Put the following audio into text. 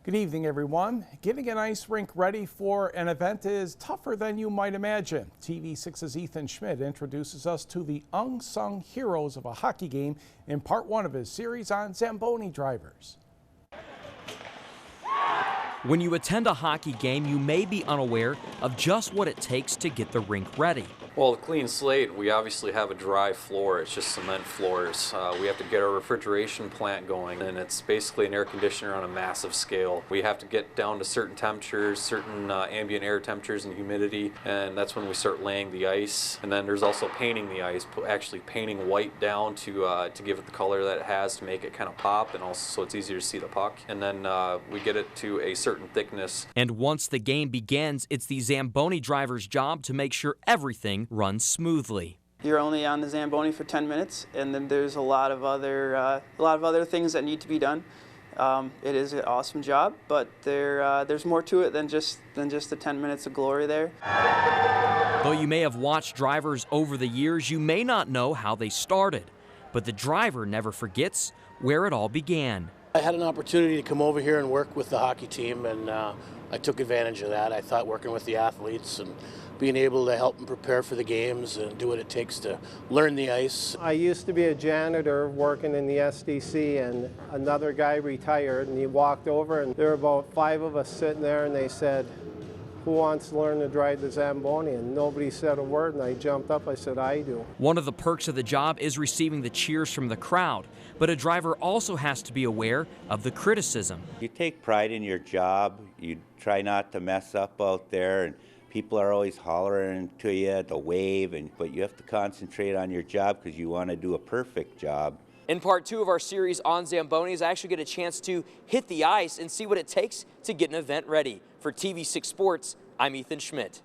Good evening, everyone. Getting an ice rink ready for an event is tougher than you might imagine. TV6's Ethan Schmidt introduces us to the unsung heroes of a hockey game in part one of his series on Zamboni drivers. When you attend a hockey game, you may be unaware of just what it takes to get the rink ready. Well, the clean slate, we obviously have a dry floor. It's just cement floors. We have to get our refrigeration plant going, and it's basically an air conditioner on a massive scale. We have to get down to certain temperatures, certain ambient air temperatures and humidity, and that's when we start laying the ice. And then there's also painting the ice, actually painting white down to give it the color that it has to make it kind of pop, and also so it's easier to see the puck. And then we get it to a certain thickness. And once the game begins, it's the Zamboni driver's job to make sure everything runs smoothly. You're only on the Zamboni for 10 minutes, and then there's a lot of other things that need to be done. It is an awesome job, but there's more to it than just the 10 minutes of glory there. Though you may have watched drivers over the years, you may not know how they started. But the driver never forgets where it all began. I had an opportunity to come over here and work with the hockey team, and I took advantage of that. I thought working with the athletes and being able to help them prepare for the games and do what it takes to learn the ice. I used to be a janitor working in the SDC, and another guy retired, and he walked over, and there were about 5 of us sitting there, and they said, "Who wants to learn to drive the Zamboni?" And nobody said a word, and I jumped up. I said, "I do." One of the perks of the job is receiving the cheers from the crowd, but a driver also has to be aware of the criticism. You take pride in your job. You try not to mess up out there, and people are always hollering to you to wave, but you have to concentrate on your job because you want to do a perfect job. In part 2 of our series on Zambonis, I actually get a chance to hit the ice and see what it takes to get an event ready. For TV6 Sports, I'm Ethan Schmidt.